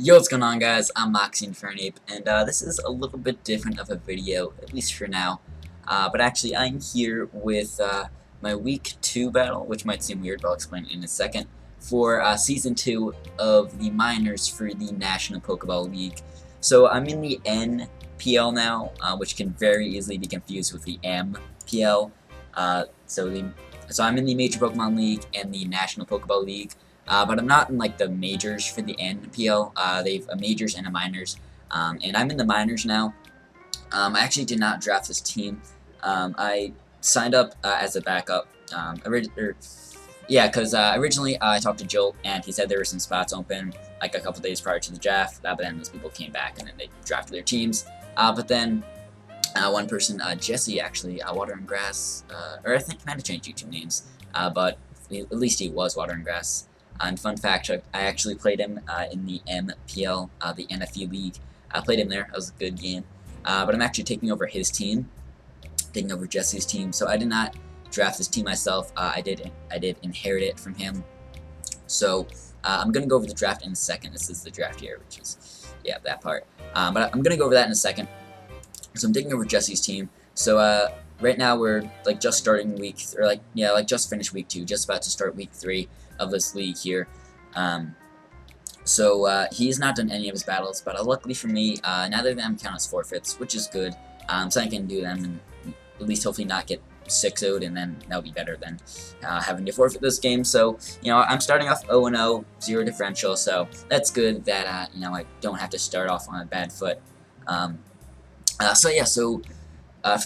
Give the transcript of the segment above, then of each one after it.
Yo, what's going on, guys? I'm Moxie Infernape, and this is a little bit different of a video, at least for now. But actually, I'm here with my Week 2 battle, which might seem weird, but I'll explain it in a second, for Season 2 of the Minors for the National Pokeball League. So I'm in the NPL now, which can very easily be confused with the MPL. So I'm in the Major Pokemon League and the National Pokeball League. But I'm not in like the majors for the NPL. They've a majors and a minors, and I'm in the minors now. I actually did not draft this team. I signed up as a backup. Because originally I talked to Joel and he said there were some spots open like a couple days prior to the draft. But then those people came back and then they drafted their teams. But then one person, Jesse, actually, Water and Grass, or I think he might have changed YouTube names, but at least he was Water and Grass. And fun fact, I actually played him in the MPL, the NFE League. I played him there. That was a good game. But I'm actually taking over his team, taking over Jesse's team. So I did not draft this team myself. I did inherit it from him. So I'm gonna go over the draft in a second. This is the draft here, which is that part. But I'm gonna go over that in a second. So I'm taking over Jesse's team. So right now we're like just starting just finished week 2, just about to start week 3 of this league here. He's not done any of his battles, but luckily for me, neither of them count as forfeits, which is good. So I can do them and at least hopefully not get 6-0'd, and then that'll be better than having to forfeit this game. So, I'm starting off 0-0, 0 differential, so that's good that, I don't have to start off on a bad foot. For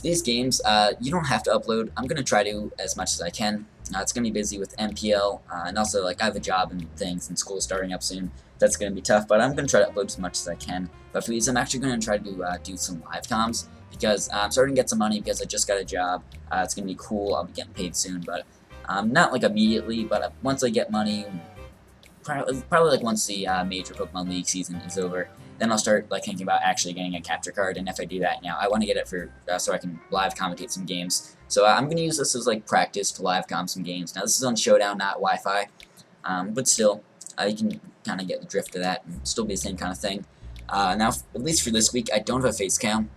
these games, you don't have to upload. I'm going to try to as much as I can. It's going to be busy with NPL, and also, I have a job and things, and school starting up soon. That's going to be tough, but I'm going to try to upload as much as I can. But for these, I'm actually going to try to do some live comms, because I'm starting to get some money because I just got a job. It's going to be cool. I'll be getting paid soon, but not, immediately, but once I get money, probably once the Major Pokemon League season is over, then I'll start thinking about actually getting a capture card. And if I do that, I want to get it for so I can live commentate some games. So I'm gonna use this as practice to live comm some games. Now this is on Showdown, not Wi-Fi, but still, you can kind of get the drift of that and still be the same kind of thing. Now, at least for this week, I don't have a face cam.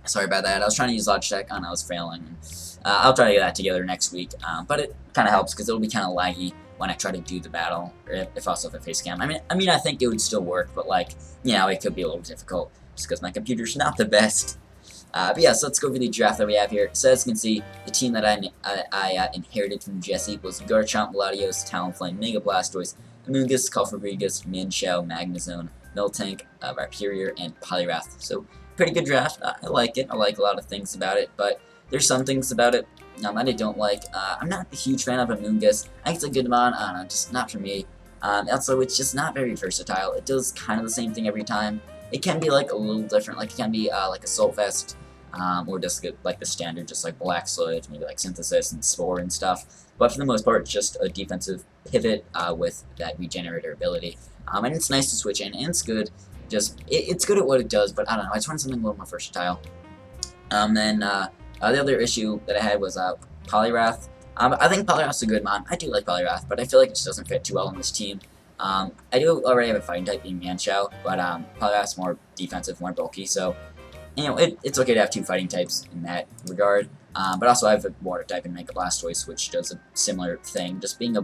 Sorry about that. I was trying to use Logitech and I was failing. I'll try to get that together next week, but it kind of helps because it'll be kind of laggy when I try to do the battle, or if also have a face cam. I think it would still work, but it could be a little difficult just because my computer's not the best. But yeah, so let's go over the draft that we have here. So as you can see, the team that I inherited from Jesse was Garchomp, Latios, Talonflame, Mega Blastoise, Amoonguss, Cofagrigus, Minshao, Magnezone, Miltank, Rhyperior, and Poliwrath. So pretty good draft. I like it. I like a lot of things about it, but there's some things about it that I don't like. I'm not a huge fan of Amoonguss. I think it's a good mod, I don't know, just not for me. Also, it's just not very versatile. It does kind of the same thing every time. It can be a little different, it can be Assault Vest, or just the standard, just Black Sludge, maybe Synthesis and Spore and stuff. But for the most part, it's just a defensive pivot with that regenerator ability. And it's nice to switch in, and it's good. It's good at what it does, but I don't know, I just want something a little more versatile. The other issue that I had was Poliwrath. I think Poliwrath's a good mod. I do like Poliwrath, but I feel like it just doesn't fit too well on this team. I do already have a fighting type being Manchao, but Poliwrath's more defensive, more bulky, so it's okay to have 2 fighting types in that regard. But also I have a water type in Mega Blastoise, which does a similar thing, just being a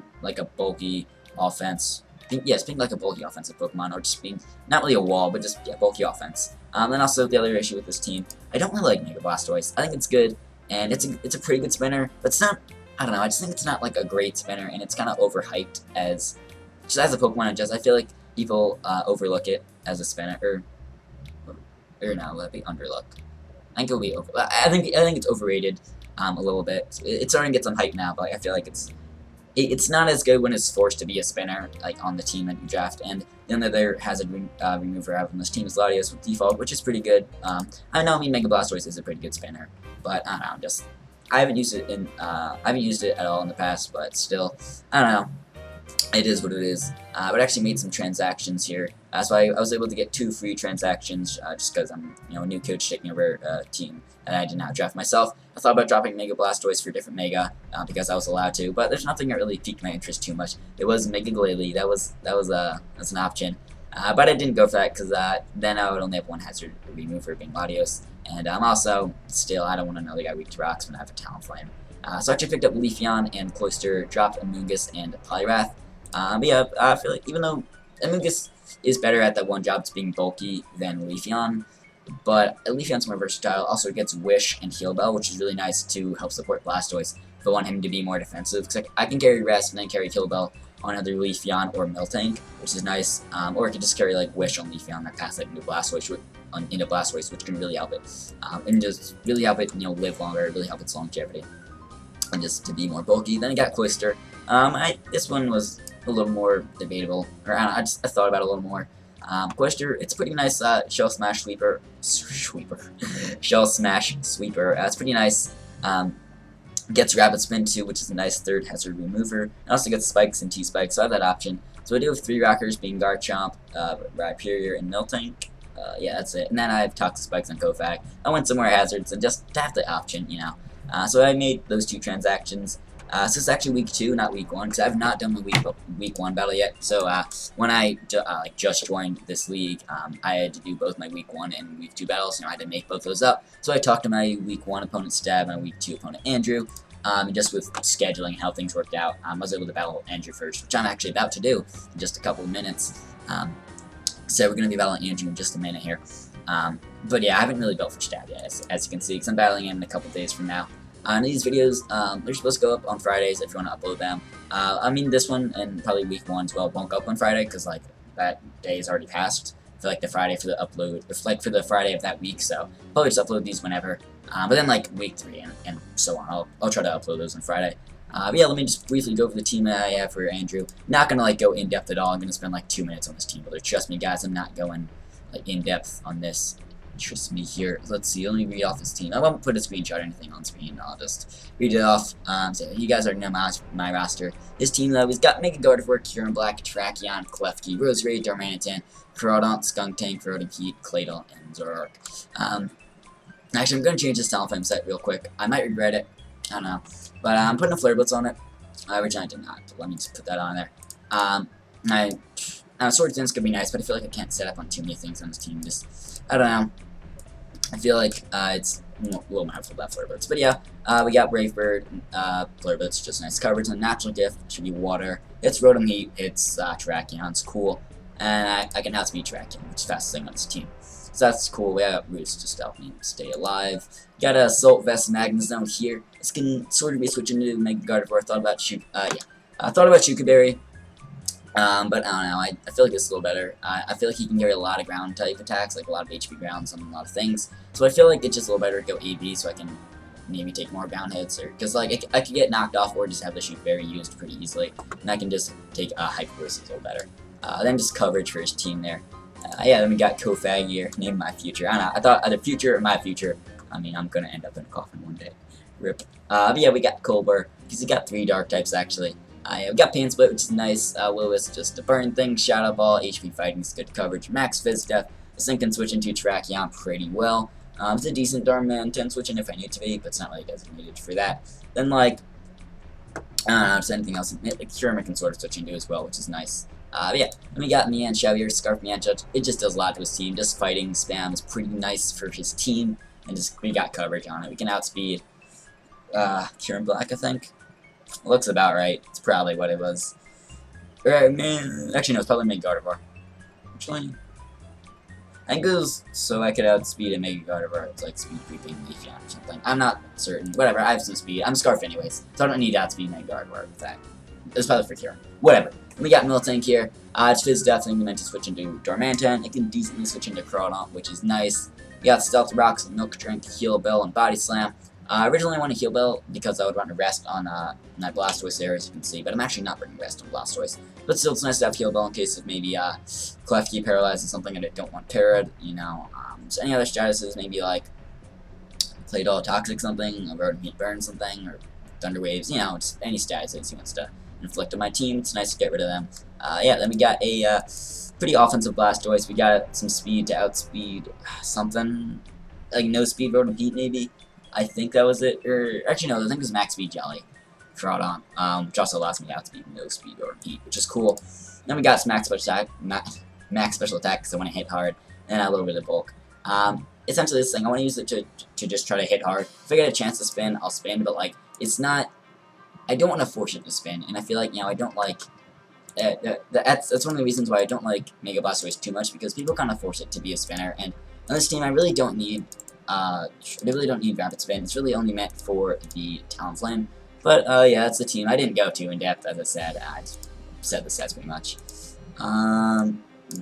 bulky offense. Being like a bulky offensive Pokemon, or just being not really a wall, but just bulky offense. And also the other issue with this team, I don't really like Mega Blastoise. I think it's good, and it's a pretty good spinner, but it's not. I don't know. I just think it's not a great spinner, and it's kind of overhyped as a Pokemon. I feel like people overlook it as a spinner, or no, that'd be underlook. I think it'll be over. I think it's overrated a little bit. It's starting to get some hype now, but I feel like it's not as good when it's forced to be a spinner on the team that you draft. And the other hazard remover I have on this team is Latios with default, which is pretty good. I know Mega Blastoise is a pretty good spinner, but I don't know, I haven't used it at all in the past, but still, I don't know. It is what it is. But I actually made some transactions here. So I was able to get 2 free transactions just because I'm a new coach taking over a team and I did not draft myself. I thought about dropping Mega Blastoise for a different Mega because I was allowed to, but there's nothing that really piqued my interest too much. It was Mega Glalie. That was an option. But I didn't go for that because then I would only have one hazard remover being Latios. And also, still, I don't want another guy weak to rocks when I have a Talon Flame. So I actually picked up Leafeon and Cloister, dropped Amoonguss and Poliwrath. But yeah, I feel like even though Amoonguss is better at that one job, it's being bulky than Leafeon, but Leafeon's more versatile. Also, it gets Wish and Heal Bell, which is really nice to help support Blastoise if I want him to be more defensive. Because I can carry Rest and then carry Heal Bell on either Leafeon or Miltank, which is nice. Or I can just carry like Wish on Leafeon that pass like into Blastoise, which can really help it. And just really help it, live longer, really help its longevity. And just to be more bulky. Then I got Cloister. This one was a little more debatable, or I thought about it a little more. Cloister, it's pretty nice Shell Smash Sweeper. Shell Smash Sweeper. It's pretty nice. Gets Rapid Spin too, which is a nice third hazard remover. And also gets Spikes and T-Spikes, so I have that option. So I do have 3 Rockers being Garchomp, Rhyperior, and Miltank. Yeah, that's it. And then I have Toxic Spikes on Kofag. I went some more hazards and just to have the option, So I made those 2 transactions. So it's actually week 2, not week 1, because I've not done the week 1 battle yet. So when I just joined this league, I had to do both my week 1 and week 2 battles. I had to make both those up. So I talked to my week 1 opponent Stab and my week 2 opponent Andrew. And just with scheduling and how things worked out, I was able to battle Andrew first, which I'm actually about to do in just a couple of minutes. So we're going to be battling Andrew in just a minute here. But yeah, I haven't really built for Stab yet, as you can see, because I'm battling him in a couple of days from now. These videos, they're supposed to go up on Fridays if you want to upload them. I mean, this one and probably week 1 as well won't go up on Friday because like that day is already passed for like the Friday for the upload, for the Friday of that week. So probably just upload these whenever. But then like week 3 and so on, I'll try to upload those on Friday. But yeah, let me just briefly go over the team that I have for Andrew. Not gonna like go in depth at all. I'm gonna spend like 2 minutes on this team, but trust me, guys, I'm not going like in depth on this. Trust me here. Let's see. Let me read off this team. I won't put a screenshot or anything on screen. I'll just read it off. So you guys already know my roster. This team though, we've got Mega Gardevoir, Kieran Black, Tracheon, Klefki, Roserade, Darmanitan, Carodon, Skuntank, Rotoheat, Claydol, and Zoroark. Actually, I'm gonna change this Talon Flame set real quick. I might regret it. I don't know, but I'm putting a Flare Blitz on it. Originally I did not. But let me just put that on there. Sword Dance could be nice, but I feel like I can't set up on too many things on this team. Just, I don't know. I feel like it's a little more helpful about Flare Blitz. But yeah, we got Brave Bird, Flare Blitz, just nice coverage. And Natural Gift should be Water. It's Rotom Heat, it's Tracheon, it's cool. And I can outspeed Tracheon, which is the fastest thing on this team. So that's cool. We got Roots just to help me stay alive. Got a Assault Vest Magnezone here. This can sort of be switching to Mega Gardevoir. I thought about Shuka Berry. But I don't know, I feel like it's a little better. I feel like he can carry a lot of ground type attacks, like a lot of HP grounds on a lot of things. So I feel like it's just a little better to go AB so I can maybe take more ground hits, or because like I could get knocked off or just have the Shoot Berry used pretty easily, and I can just take Hyper Voice a little better. Then just coverage for his team there. Yeah, then we got Kofag here, name my future. I don't know, I thought either future or my future. I mean, I'm gonna end up in a coffin one day. Rip. But yeah, we got Colbur, because he got 3 dark types actually. We got Pain Split, which is nice. Lewis, just to burn things. Shadow Ball, HP Fighting is good coverage. Max Fizz Def. This thing can switch into Tracheon pretty well. It's a decent Darmanitan switch in if I need to be, but it's not really designated for that. Then, like, I don't know, just anything else. Like, Kurama can sort of switch into as well, which is nice. But yeah, then we got Mienshao here, Scarf Mienshao. It just does a lot to his team. Just fighting spam is pretty nice for his team, and just we got coverage on it. We can outspeed Kieran Black, I think. Looks about right. It's probably what it was. Actually, no, it's probably Mega Gardevoir. Actually, I think it was so I could outspeed a Mega Gardevoir. It's like speed creeping Leafeon or something. I'm not certain. Whatever, I have some speed. I'm Scarf anyways, so I don't need to outspeed Mega Gardevoir with that. It's probably for Kieran. Whatever. We got Miltank here. It's Fizz definitely meant to switch into Darmanitan. It can decently switch into Carodon, which is nice. We got Stealth Rocks, Milk Drink, Heal Bell, and Body Slam. Originally I wanted Heal Bell because I would want to rest on my Blastoise there, as you can see, but I'm actually not bringing rest on Blastoise. But still, it's nice to have Heal Bell in case of maybe Klefki paralyzes something and I don't want parried, So any other statuses, maybe like Claydol Toxic something, or Rotom Burn something, or Thunder Waves, just any statuses he wants to inflict on my team. It's nice to get rid of them. Yeah, then we got a pretty offensive Blastoise. We got some speed to outspeed something, like no speed Rotom Heat maybe. I think that was it, or actually no, I think it was Max Speed Jelly. Which also allows me to outspeed no speed or heat, which is cool. Then we got some Max Special Attack, max special attack because I want to hit hard, and a little bit of bulk. Essentially this thing, I want to use it to just try to hit hard. If I get a chance to spin, I'll spin, but like, it's not, I don't want to force it to spin, and I feel like, you know, I don't like, that's one of the reasons why I don't like Mega Blastoise too much, because people kind of force it to be a spinner, and on this team I really don't need, Rapid Spin. It's really only meant for the Talonflame. But, yeah, that's the team. I didn't go too in-depth, as I said. I said the stats pretty much.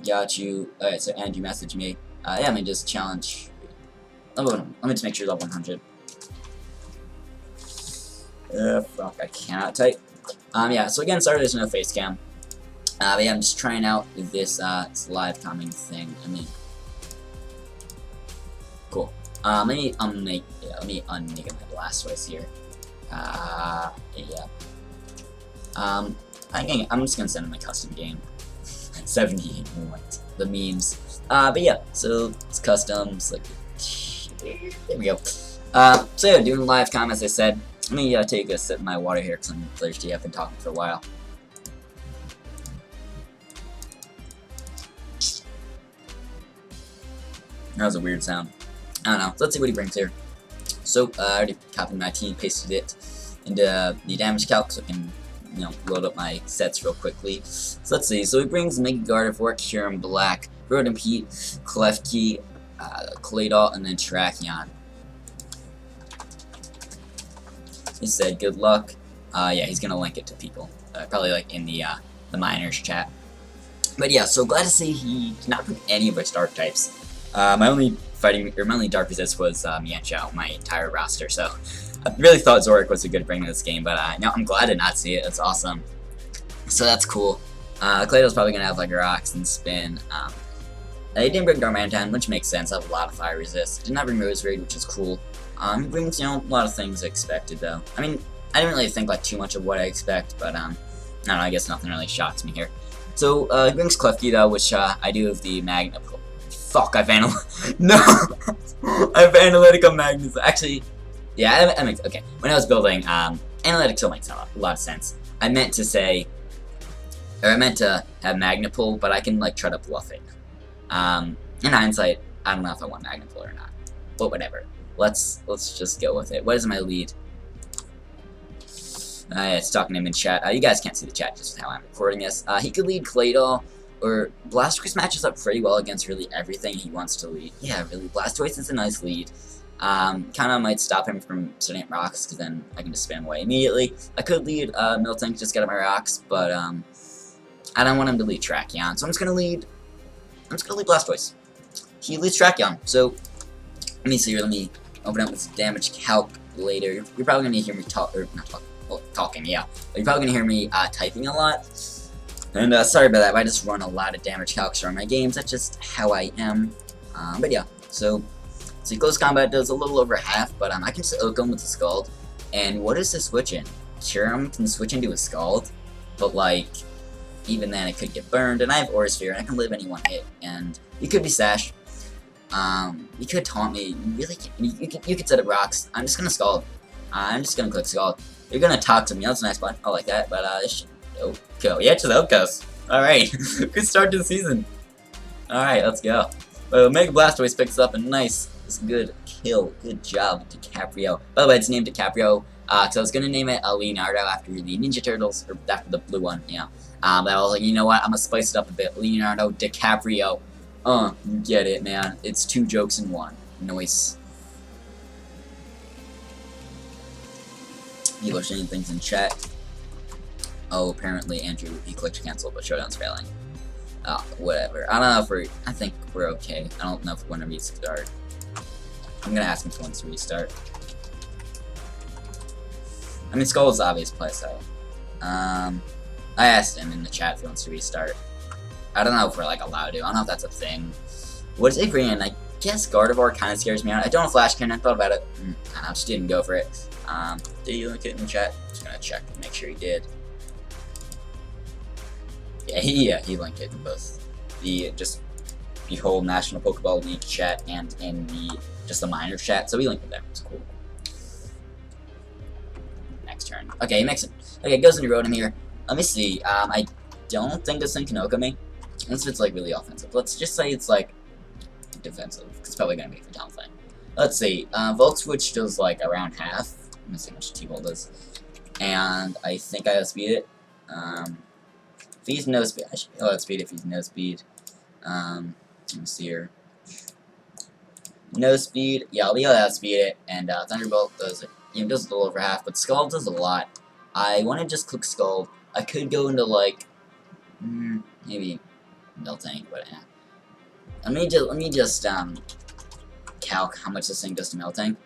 Got you. Alright, so Andrew messaged me. Yeah, I mean, just challenge. Let me just make sure you're level 100. Fuck, I cannot type. Yeah, so again, sorry there's no face cam. But yeah, I'm just trying out this, this live coming thing. I mean, cool. Let me unmake my Blastoise here. Yeah. I'm just gonna send in my custom game. 78 points. The memes. But yeah, so it's customs, like, there we go. So yeah, doing live com, as I said. Let me take a sip of my water here, because I'm thirsty. I've been talking for a while. That was a weird sound. I don't know. Let's see what he brings here. So, I already copied my team, pasted it into the damage calc, so I can, you know, load up my sets real quickly. So let's see. So he brings Mega Gardevoir, Kyurem Black, Rotom-Pete, Klefki, Claydol, and then Tracheon. He said, "Good luck." Yeah, he's gonna link it to people, probably like in the miners chat. But yeah, so glad to see he did not put any of its dark types. My only dark resist was Mienshao, my entire roster, so I really thought Zoric was a good bring to this game, but no, I'm glad to not see it. It's awesome. So that's cool. Claydol's probably gonna have like rocks and spin. They didn't bring Darmanitan, which makes sense. I have a lot of fire resist. Did not bring Roserade, which is cool. He brings, you know, a lot of things expected though. I mean, I didn't really think like too much of what I expect, but I don't know, I guess nothing really shocks me here. So he brings Klefki though, which I do have the Magna. Fuck, I've no, I've Analytica Magnus. Actually, yeah, that makes, okay. When I was building, Analytic still makes a lot of sense. I meant to say, or I meant to have Magnapul, but I can like try to bluff it. In hindsight, I don't know if I want Magnapul or not, but whatever. Let's just go with it. What is my lead? It's talking to him in chat. You guys can't see the chat just with how I'm recording this. He could lead Claydol, or Blastoise matches up pretty well against really everything he wants to lead. Yeah, really, Blastoise is a nice lead. Kinda might stop him from setting up rocks, because then I can just spam away immediately. I could lead Miltank, just get up my rocks, but I don't want him to lead Tracheon, so I'm just gonna lead Blastoise. He leads Tracheon, so let me see here, let me open up this damage calculator. You're probably gonna hear me talking, yeah. But you're probably gonna hear me typing a lot. And sorry about that, but I just run a lot of damage calcs on my games. That's just how I am. But yeah, so close combat does a little over half, but I can just oak him with the Scald. And what is the switch in? Kyurem can switch into a Scald, but like, even then it could get burned, and I have Aura Sphere, and I can live any one hit, and you could be Sash. You could taunt me, you really can, you could set up rocks. I'm just gonna Scald. I'm just gonna click Scald. You're gonna talk to me, that's a nice one, I like that, but Oko. Yeah, to the Okos. Alright, good start to the season. Alright, let's go. Mega Blastoise picks up a nice, good kill. Good job, DiCaprio. By the way, it's named DiCaprio, because I was going to name it Leonardo after the Ninja Turtles, or after the blue one, yeah. But I was like, you know what, I'm going to spice it up a bit. Leonardo DiCaprio. You get it, man. It's 2 jokes in 1. Nice. People are saying things in chat. Oh, apparently Andrew, he clicked cancel, but Showdown's failing. Whatever. I don't know if I think we're okay. I don't know if we want to restart. I'm gonna ask him if he wants to restart. I mean, Skull is obvious play, so. I asked him in the chat if he wants to restart. I don't know if we're, like, allowed to. I don't know if that's a thing. What is it bringing? I guess Gardevoir kind of scares me out. I don't have Flash Cannon. I thought about it. I just didn't go for it. Did he link it in the chat? Just gonna check and make sure he did. Yeah, he linked it in both the whole National Pokeball League chat and in the minor chat. So he linked it there. It's cool. Next turn. Okay, he makes it. Okay, goes into Rotom here. Let me see. I don't think this thing can Oko me. Unless it's like really offensive. Let's just say it's like defensive. It's probably gonna be the down thing. Let's see. Volt switch does like around half. Let me see how much T-Volt does. And I think I outspeed it. If he's no speed, I should be able to outspeed if he's no speed. Let me see here. No speed. Yeah, I'll be able to outspeed it. And Thunderbolt does it. You know, does a little over half, but Scald does a lot. I want to just click Scald. I could go into like maybe Melting, but let me just calc how much this thing does to Melting.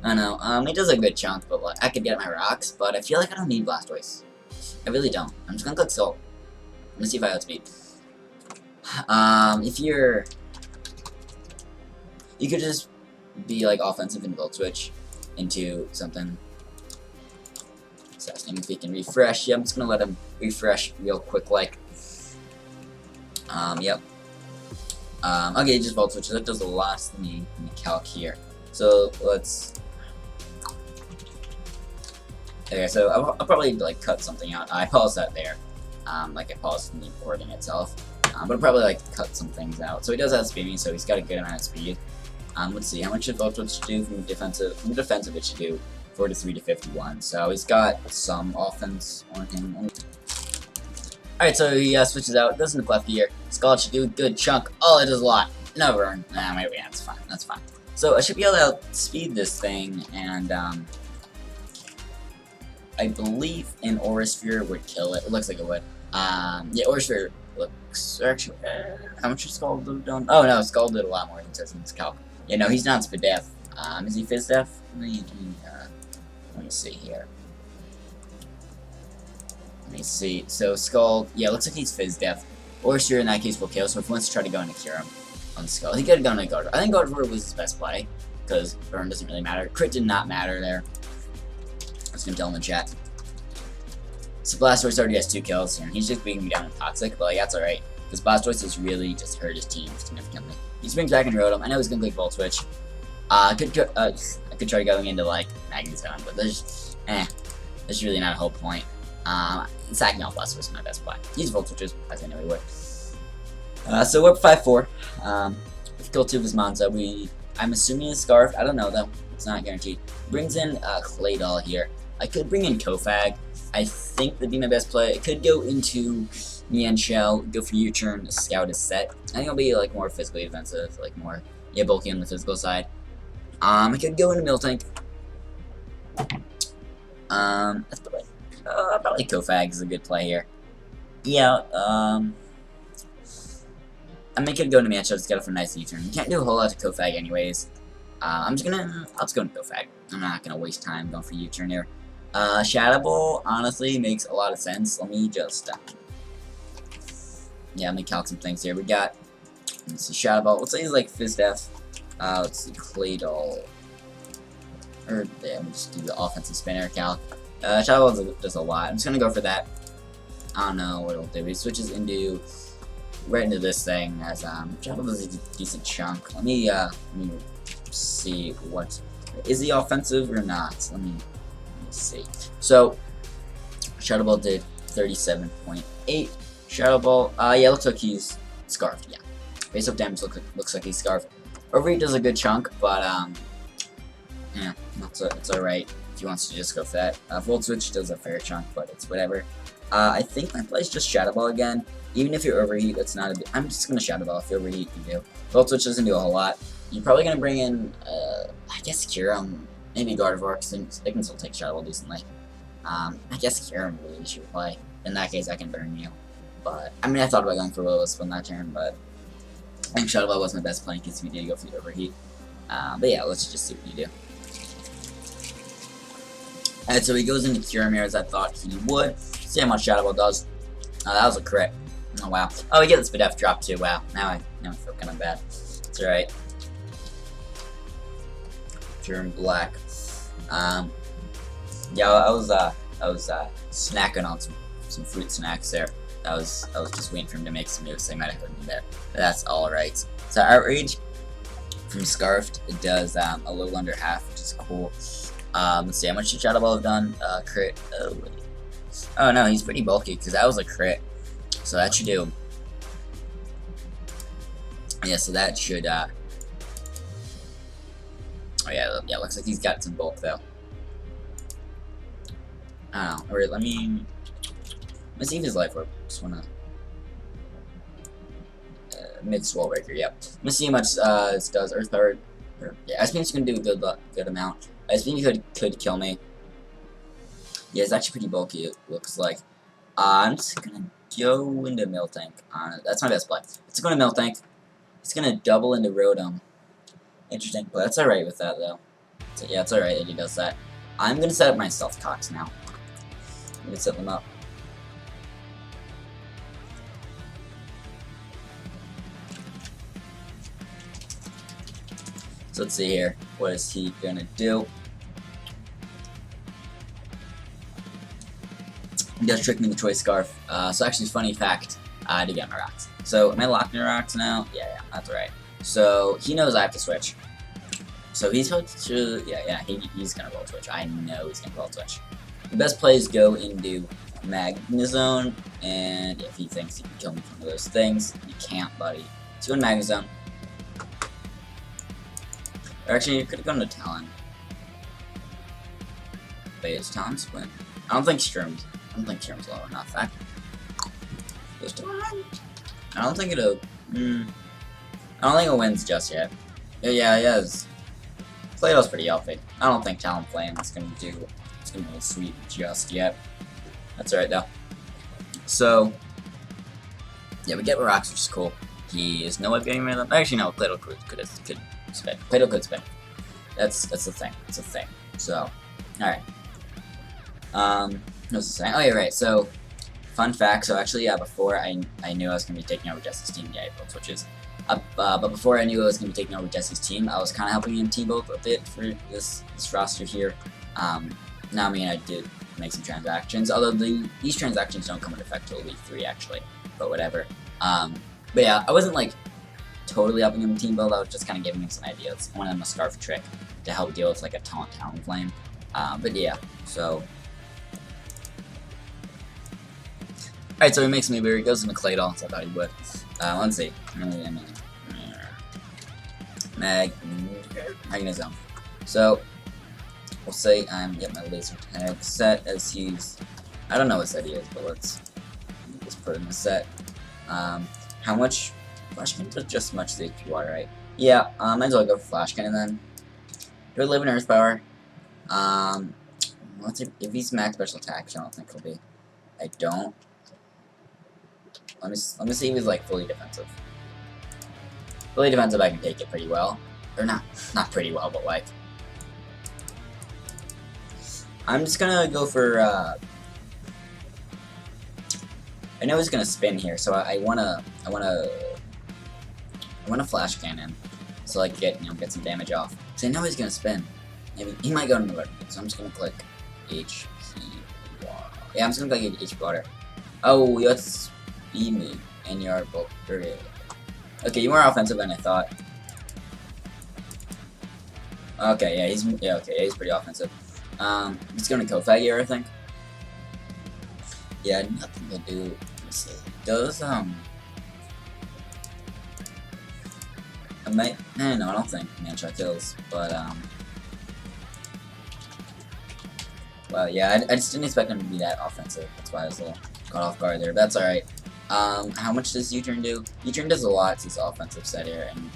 I don't know. It does a good chunk, but like, I could get my rocks, but I feel like I don't need Blastoise. I really don't. I'm just gonna click Scald. Let me see if I outspeed. If you're, you could just be like offensive and Volt Switch into something. So if he can refresh. Yeah, I'm just gonna let him refresh real quick, like. Yep. Okay, just Volt Switch. That does the last thing in the calc here. So let's. Okay, so I'll probably like cut something out. I paused that there, like I paused in the recording itself. But I'll probably like cut some things out. So he does have speed, so he's got a good amount of speed. Let's see, how much should Volt Switch do from defensive? From defensive, it should do 43 to 51. So he's got some offense on him. Alright, so he switches out. Doesn't neglect gear. Scald should do a good chunk. Oh, it does a lot. No burn. Nah, maybe that's fine. That's fine. So I should be able to outspeed this thing, and I believe an Aura Sphere would kill it. It looks like it would. Yeah, Aura Sphere looks actually. How much is Scald done? Oh no, Scald did a lot more than it says in this calc. Yeah, no, he's not Spid Def. Is he Fizz Def? Let me see here. Let me see. So Scald, yeah, looks like he's Fizz Def. Or Sphere in that case will kill. So if he wants to try to go into Cure him on Scald, he could have gone into Gardevoir. I think Gardevoir was his best play because burn doesn't really matter. Crit did not matter there. I was gonna tell him in chat. So Blastoise already has 2 kills here. He's just beating me down with Toxic, but like that's alright. Because Blastoise has really just hurt his team significantly. He springs back and Rotom. I know he's gonna click Volt Switch. I could try going into like Magnet Zone, but there's really not a whole point. Sacking off Blastoise is my best play. Use Volt Switches, as I know he would. So we're up 5-4. With kill 2 of his Monza, I'm assuming he's Scarf. I don't know though. It's not guaranteed. Brings in Claydol here. I could bring in Kofag. I think that'd be my best play. It could go into Nian Shell, go for U-turn, Scout is set. I think it'll be like more physically defensive, like more bulky on the physical side. I could go into Miltank. That's probably Kofag is a good play here. Yeah, I mean, I could go into Manchester, just get it for a nice U-turn. You can't do a whole lot to Kofag anyways. I'll just go into Kofag. I'm not gonna waste time going for U-turn here. Shadow Ball honestly makes a lot of sense. Let me just let me calc some things here. We got, let's see, Shadow Ball. Let's say he's like Fizz Def. Let's see, Claydol. Or yeah, let me just do the offensive spinner calc. Shadow Ball does a lot. I'm just gonna go for that. I don't know what it'll do. He switches right into this thing as Shadow Ball does a decent chunk. Let me see what is he offensive or not. Let me see. So Shadow Ball did 37.8. Shadow Ball, yeah, looks like he's Scarfed. Yeah, base up damage looks like he's Scarfed. Overheat does a good chunk, but yeah, it's alright if he wants to just go for that. Volt Switch does a fair chunk, but it's whatever. I think my play is just Shadow Ball again. Even if you overheat, that's not a big. I'm just gonna Shadow Ball. If you overheat, you do. Volt Switch doesn't do a whole lot. You're probably gonna bring in, I guess Kyurem, maybe Gardevoir, because they can still take Shadow Ball decently. I guess Kyurem really should play. In that case, I can burn you. But I mean, I thought about going for Will-O-Wisp on that turn, but I think Shadow Ball was my best play in case we did go for the overheat. But yeah, let's just see what you do. Alright, so he goes into Kyurem here as I thought he would. See how much Shadow Ball does. That was a crit. Oh wow. Oh, we get the Spidef drop too. Wow. Now I feel kind of bad. It's alright. Kyurem Black. Yeah, I was snacking on some fruit snacks there. I was just waiting for him to make some moves, so he might have heard me there. But that's alright. So Outrage from Scarfed, it does a little under half, which is cool. Let's see, how much did Shadow Ball have done? Crit. Oh no, he's pretty bulky, because that was a crit. So that should do Yeah, so that should, oh yeah, looks like he's got some bulk, though. I don't know. Alright, let me see if his life orb. Just wanna, mixed wall breaker, yep. Let me see how much, this does. Earth power, yeah, I think it's gonna do a good amount. I think he could kill me. Yeah, it's actually pretty bulky, it looks like. I'm just gonna go into Mill Tank. That's my best play. It's going to Mill Tank. It's gonna double into Rotom. Interesting, but that's alright with that, though. So, yeah, it's alright that he does that. I'm gonna set up my Stealth Cocks now. I'm gonna set them up. So let's see here. What is he gonna do? He does trick me in the Choice Scarf. So actually, funny fact, I did get my rocks. So am I locked in rocks now? Yeah, that's right. So he knows I have to switch. So he's going to, he's gonna roll switch. I know he's gonna roll switch. The best plays go into Magnezone, and if he thinks he can kill me from one of those things, you can't, buddy. So in Magnezone. Or actually, you could have gone to Talon. Wait, is Talon's win? I don't think Sturm's low enough. I don't think it'll. I don't think it wins just yet. Yeah, it is. Play-Doh's pretty healthy. I don't think Talonflame is gonna do. It's gonna be sweet just yet. That's alright though. So yeah, we get rocks, which is cool. He is no way of getting rid of them. Actually, no. Play-Doh could spin. Play-Doh could spin. That's the thing. It's a thing. So alright. What was I saying? Oh yeah, right. So fun fact. So actually, before I knew I was gonna be taking over Jesse's team, yeah, both switches. But before I knew I was going to be taking over Jesse's team, I was kind of helping him T-Bolt a bit for this roster here. Now, I mean, I did make some transactions, although these transactions don't come into effect till Week 3, actually, but whatever. But yeah, I wasn't, like, totally helping him Team-Build, I was just kind of giving him some ideas. One of them a Scarf Trick to help deal with, like, a Talonflame. But yeah, so... Alright, so he makes me weird. He goes into Claydol, so I thought he would. Let's see. Magnezone. So, we'll say I'm getting my laser tag set as he's... I don't know what set he is, but let's just put in the set. How much... Flash Cannon does just much to HP water, right? Yeah, might as well go for Flash Cannon then. Do I live in Earth Power? Let's see, if he's max special attack, which I don't think he'll be. I don't. Let me see if he's like fully defensive. Fully defensive, I can take it pretty well. Or not pretty well, but like... I'm just gonna go for, I know he's gonna spin here, so I wanna Flash Cannon. So like get some damage off. So I know he's gonna spin. Maybe he might go into water, so I'm just gonna click HP water. Yeah, I'm just gonna click HP water. Oh, let's beat me and your bulk. Okay, you're more offensive than I thought. Okay, yeah, he's pretty offensive. He's going to Kofag here, I think. Yeah, nothing to do. Let me see. Does I might. No, I don't think Manshot kills, but well, yeah, I just didn't expect him to be that offensive. That's why I was a little caught off guard there. But that's all right. How much does U-turn do? U-turn does a lot. It's his offensive set here, and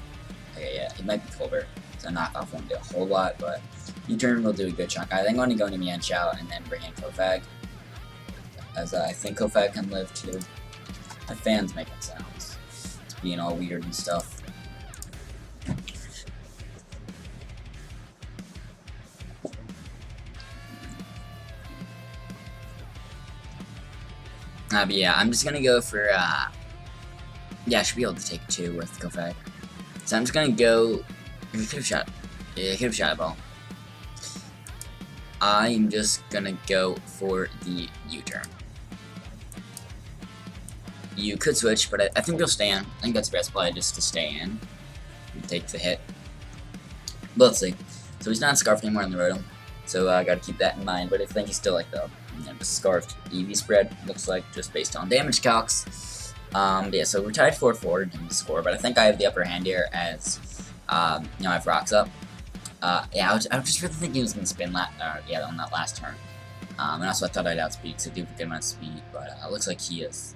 okay, yeah, it might be Colbert. So knockoff won't do a whole lot, but U-turn will do a good chunk. I think I'm going to go into Mienshao and then bring in Kofag, as I think Kofag can live too. My fan's making sounds. It's being all weird and stuff. But yeah, I'm just gonna go for, yeah, I should be able to take 2 with Kofag. So I'm just gonna go, he could have shot, yeah, he could have shot a ball. I'm just gonna go for the U-turn. You could switch, but I think you'll stay in. I think that's the best play, just to stay in. And take the hit. But let's see. So he's not Scarfed anymore on the Rotom. So I gotta keep that in mind, but I think he's still like the Scarfed EV spread, looks like, just based on damage calcs. Yeah, so we're tied 4-4 in the score, but I think I have the upper hand here as, I have rocks up. Yeah, I was just really thinking he was going to spin on that last turn. And also I thought I'd outspeed, because I do have a good amount of speed, but it looks like he is.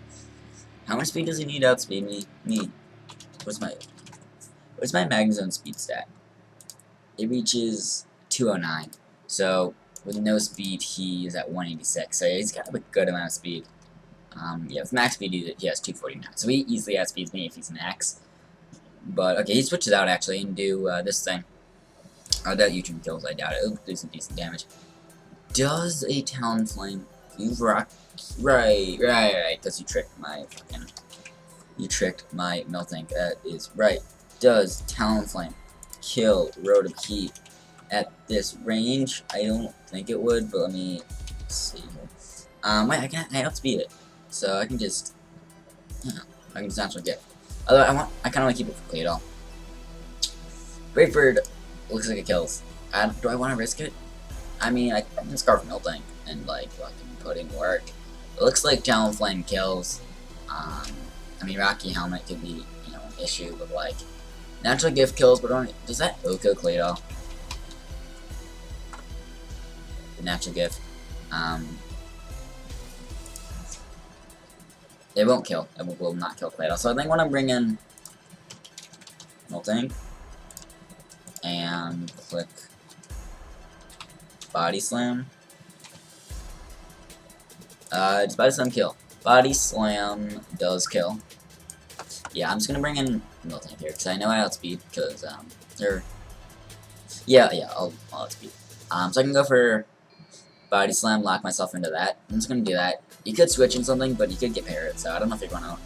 How much speed does he need to outspeed me? What's my Magnezone speed stat? It reaches 209. So with no speed, he is at 186. So he's got a good amount of speed. Yeah, with max speed, he has 249. So he easily outspeeds me if he's an X. But okay, he switches out actually and do this thing. I doubt Heatrans kills. I doubt it. It'll do some decent damage. Does a Talonflame use rock? Right. Because you tricked my Miltank. That is right. Does Talonflame kill Road of Heat at this range? I don't think it would, but let me see here. Wait, I outspeed it, so I can just, I can just naturally get. Although I kind of want to keep it for Claydol. Brave looks like it kills. Do I want to risk it? I mean, I can Scarf Miltank and like fucking put in work. It looks like Talonflame kills. I mean, Rocky Helmet could be, an issue, but like, Natural Gift kills, but only does that Oko Claydol? The Natural Gift. It won't kill. It will not kill Claydol. So I think when I bring in Miltank and click Body Slam. Does Body Slam kill? Body Slam does kill. Yeah, I'm just gonna bring in Miltank here because I know I outspeed. Because I'll outspeed. So I can go for Body Slam, lock myself into that. I'm just gonna do that. You could switch in something, but you could get Parrot. So I don't know if you're gonna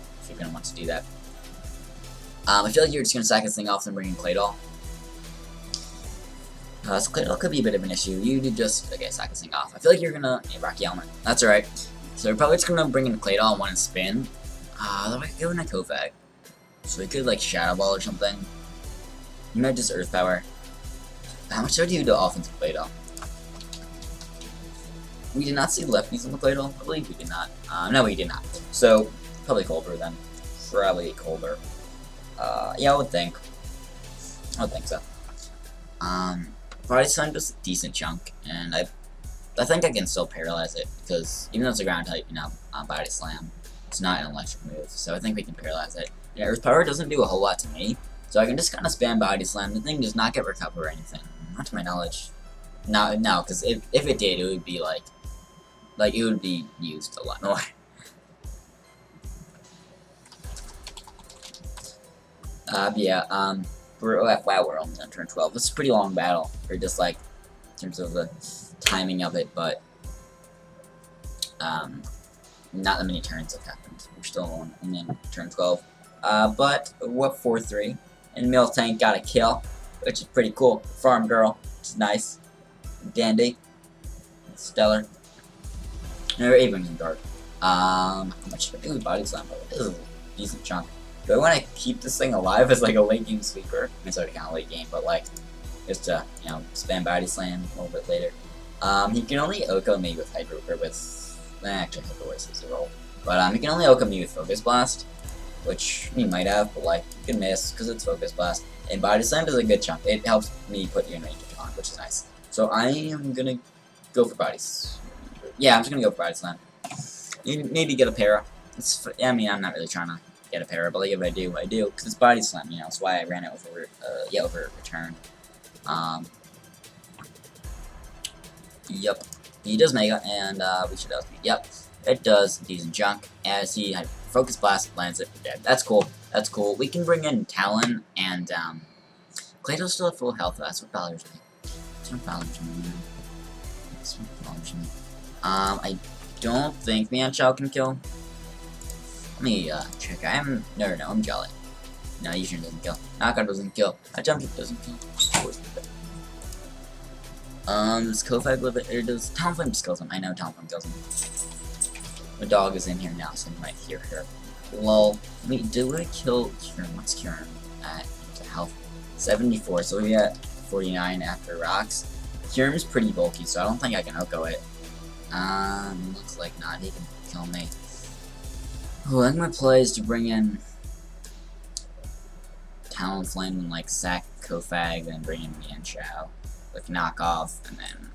want to do that. I feel like you're just gonna sack this thing off and bring in Claydol. So Claydol could be a bit of an issue. You do just sack this thing off. I feel like you're gonna Rocky Helmet. That's alright. So we're probably just gonna bring in Claydol and one spin. Though I could go in a Kofag. So we could like Shadow Ball or something. You might just Earth Power. How much do you do offensive Claydol? We did not see lefties on the Claydol. I believe we did not. No, we did not. So probably Colbur then. Probably Colbur. Yeah, I would think. So. Body Slam does a decent chunk, and I think I can still paralyze it because even though it's a ground type, Body Slam, it's not an electric move, so I think we can paralyze it. Yeah, Earth Power doesn't do a whole lot to me, so I can just kind of spam Body Slam. The thing does not get recover or anything, not to my knowledge. No, because if it did, it would be like it would be used a lot more. We're only on turn 12. It's a pretty long battle, or just like in terms of the timing of it, but not that many turns have happened. We're still only on turn 12. But what 4-3, and Miltank got a kill, which is pretty cool. Farm Girl, which is nice, dandy, stellar. Or even in dark. How much should I do with Body Slam? This is a decent chunk. Do I want to keep this thing alive as like a late game sweeper? I mean, it's already kind of late game, but like, just to, spam Body Slam a little bit later. He can only Oko me with Hyper, or with, actually Hyper Voice is a roll. But he can only Oko me with Focus Blast, which he might have, but like, you can miss, because it's Focus Blast. And Body Slam does a good chunk. It helps me put you in range of taunt, which is nice. So I am gonna go for Body Slam. Yeah, I'm just gonna go for Body Slam. You maybe get a para. I mean, I'm not really trying to get a para, but like if I do, I do, because it's Body Slam, that's why I ran it over, over return. Yep, he does Mega, and we should outspeed. Yep, it does decent chunk, as he had Focus Blast, lands it, dead. That's cool, We can bring in Talon, and, Claydol's still at full health, that's what bothers me. I don't think Mianchow can kill. Let me check. No, I'm Jolly. No, Heatran doesn't kill. Knockout doesn't kill. Jump Kick doesn't kill. Does Kofag live it? Or does Talonflame just kills him? I know Talonflame kills him. The dog is in here now, so you might hear her. Lol. Wait, do I kill Kieran? What's Kieran at health? 74, so we got 49 after rocks. Kieran's pretty bulky, so I don't think I can Oko it. Looks like not. He can kill me. Ooh, I think my play is to bring in Talonflame and like sack Kofag and bring in Mienshao. Like knock off and then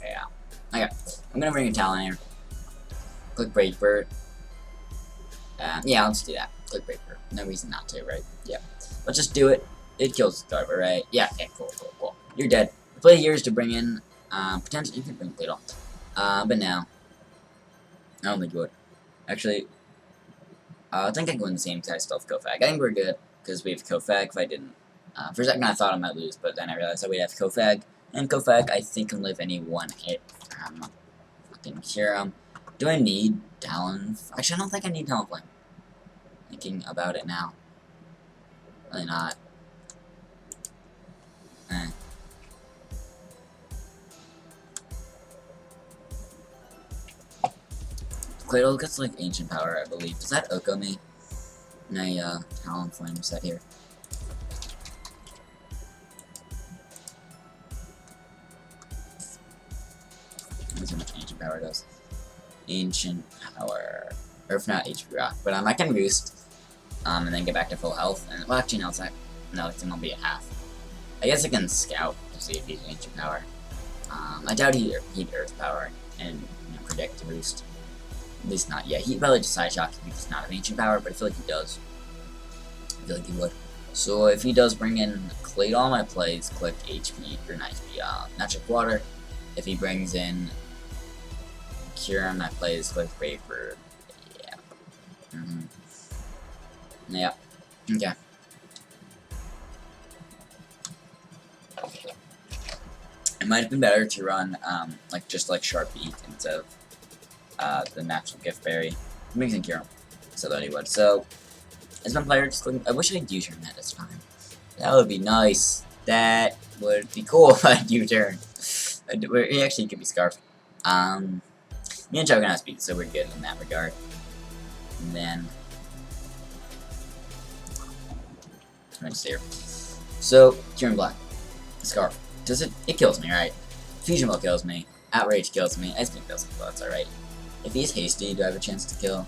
yeah. Okay. I'm gonna bring in Talon here. Click Breakbird. Yeah, let's do that. Click Breakbird. No reason not to, right? Yeah. Let's just do it. It kills the Garber, right? Yeah, okay, cool. You're dead. The play here is to bring in potentially you can bring Plato. But now I don't think you would. Actually, I think I can win the same size stuff Kofag. I think we're good, because we have Kofag. If I didn't, for a second I thought I might lose, but then I realized that we'd have Kofag. And Kofag, I think, can live any one hit. Fucking cure him. Do I need Talon? Actually, I don't think I need Talonflame. Thinking about it now. Really not. Claydol gets like ancient power, I believe. Does that Oko me? My Talonflame set here. Let's see how much ancient power does. Ancient power. Or if not HP rock. But I can boost. And then get back to full health. And well actually no, it's not, no, it's gonna be at half. I guess I can scout to see if he's ancient power. I doubt he'd earth power and predict to boost. At least not yet. He'd probably just side shock if he does not have ancient power, but I feel like he does. I feel like he would. So if he does bring in Claydol on my plays, click HP or not HP, Natural Water. If he brings in Cure on my plays, click Vapor. Yeah. Yeah. Okay. It might have been better to run just Sharp Beak instead of the natural gift berry. Mixing Cure so that he would. So as my player, just I wish I'd U-turn that this time. That would be nice. That would be cool if I'd U-turn. He actually could be Scarf. Me and Chow can speed, so we're good in that regard. And then right here. So Cure Black. Scarf. Does it kills me, right? Fusion Ball kills me. Outrage kills me. Ice Beam kills me, but that's alright. If he's hasty, do I have a chance to kill?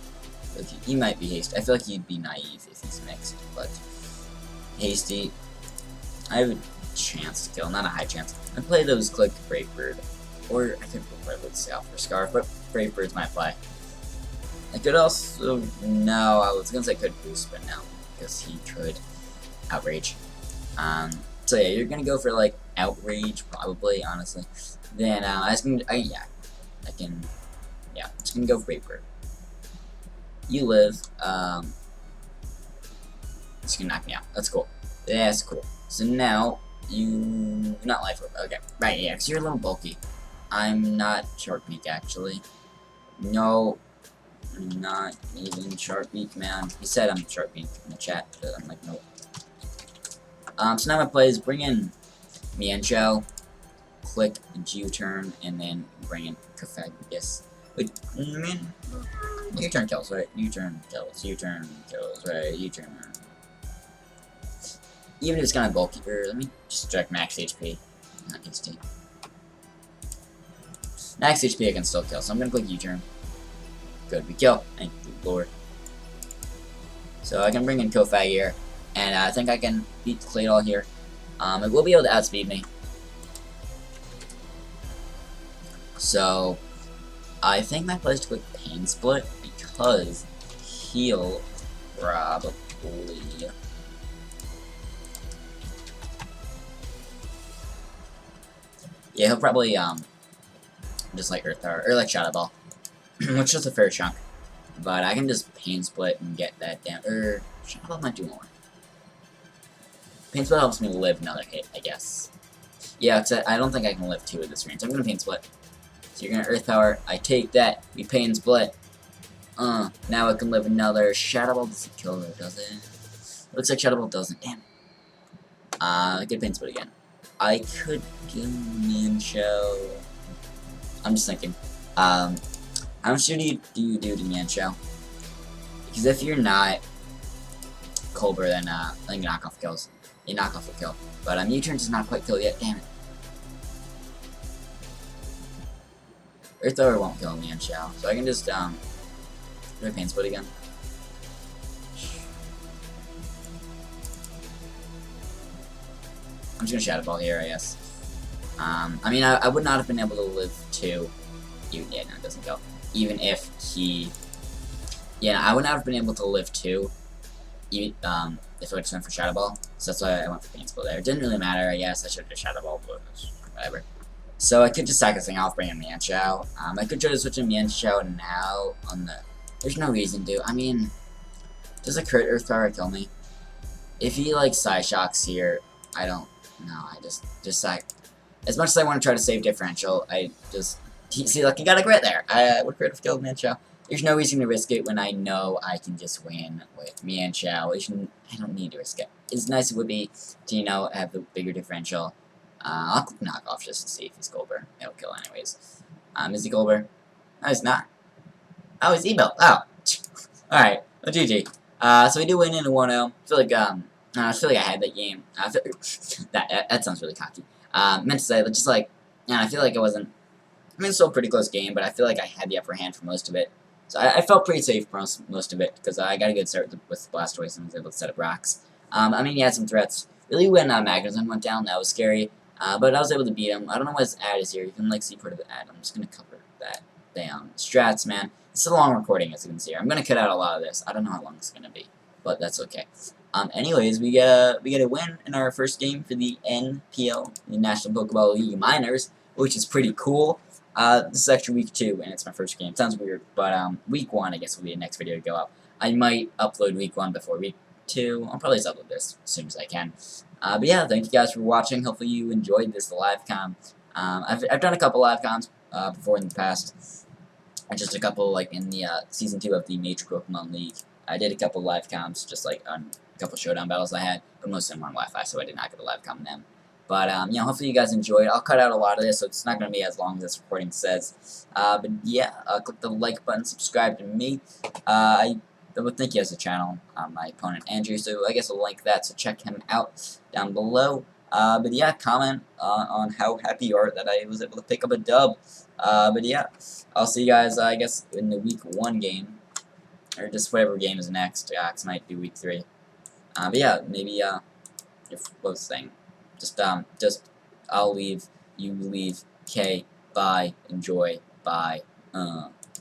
Like, he might be hasty. I feel like he'd be naive if he's mixed, but hasty, I have a chance to kill, not a high chance. I play those click Brave Bird, or I could play with South or Scarf, but Brave Bird's my play. I could also, no, I was gonna say could boost, but no, because he could outrage. So yeah, you're gonna go for like outrage, probably, honestly. Then I'm just gonna go for Brave Bird. You live, it's gonna knock me out. That's cool. That's cool. So now, not life orb. Okay, right, yeah, because you're a little bulky. I'm not Sharp Beak, actually. No, I'm not even Sharp Beak, man. He said I'm Sharp Beak in the chat, but I'm like, nope. So now my play is bring in Mienshao, click U-turn, and then bring in Kofag. Yes. Wait, man. U-turn kills, right? U-turn kills, right? U-turn. Even if it's kind of bulky, let me just check max HP. Not HP. Max HP I can still kill, so I'm gonna click U-turn. Good, we kill. Thank you, Lord. So I can bring in Kofag here, and I think I can beat Claydol here. It will be able to outspeed me. So I think my play is to click Pain Split because he'll probably. Yeah, he'll probably just like Earth Power or like Shadow Ball, which is a fair chunk. But I can just Pain Split and get that down. Or Shadow Ball might do more. Pain Split helps me live another hit, I guess. Yeah, except I don't think I can live 2 of this range. So I'm gonna Pain Split. So you're gonna Earth Power. I take that. We Pain Split. Now I can live another. Shadow Ball doesn't kill her, does it? Looks like Shadow Ball doesn't. Damn. Get Pain Split again. I could kill Mienshao. I'm just thinking. How much do you do to Mienshao? Because if you're not Cobra, then I think knockoff kills. A knockoff will kill. But U-turn does not quite kill yet. Damn it. Earth Thrower won't kill Mienshao, so I can just do a Pain Split again. I'm just gonna Shadow Ball here, I guess. I mean, I would not have been able to live 2. Even, yeah, no, it doesn't go. Even if he... Yeah, I would not have been able to live 2. Even, if I just went for Shadow Ball. So that's why I went for Painful there. It didn't really matter, I guess. I should have just Shadow Ball, but whatever. So I could just sack this thing off, bring in Mienshao. I could try to switch in Mienshao now on the... There's no reason to. I mean, does a crit Earth Power kill me? If he, like, Psyshocks here, I don't know. I just sack. As much as I want to try to save differential, I just... See, like, you got a crit there. I would crit have killed Mienshao. There's no reason to risk it when I know I can just win with Mienshao. I don't need to risk it. As nice it would be to, you know, have the bigger differential. I'll click knock off just to see if he's Golber. It'll kill anyways. Is he Golber? No, he's not. Oh, he's E-Belt. Oh. Alright. Well, GG. So we do win in a 1-0. I feel like I had that game. That sounds really cocky. Meant to say, just like, I feel like it wasn't... I mean, it's still a pretty close game, but I feel like I had the upper hand for most of it. So I felt pretty safe for most of it, because I got a good start with Blastoise and was able to set up rocks. I mean, he had some threats. Really, when Magnezone went down, that was scary. But I was able to beat him. I don't know what his ad is here. You can, like, see part of the ad. I'm just going to cover that down. Strats, man. It's a long recording, as you can see here. I'm going to cut out a lot of this. I don't know how long it's going to be, but that's okay. Anyways, we get a win in our first game for the NPL, the National Pokeball League Minors, which is pretty cool. This is actually week 2, and it's my first game. Sounds weird, but week 1, I guess, will be the next video to go up. I might upload week 1 before week 2. I'll probably just upload this as soon as I can. But yeah, thank you guys for watching. Hopefully you enjoyed this live com. I've done a couple live coms before in the past. And just a couple, like, in the Season 2 of the Major Pokemon League. I did a couple live coms, just, like, on a couple Showdown battles I had. But most of them were on Wi-Fi, so I did not get a live com them. But, you know, hopefully you guys enjoyed. I'll cut out a lot of this, so it's not going to be as long as this recording says. But, yeah, click the like button, subscribe to me. I would think he has a channel, my opponent Andrew, so I guess I'll link that, so check him out down below. But yeah, comment on how happy you are that I was able to pick up a dub. But yeah, I'll see you guys, I guess, in the week 1 game, or just whatever game is next. Yeah, it might be week 3. But yeah, maybe, if, what was the thing? Just, I'll leave, you leave, K, bye, enjoy, bye,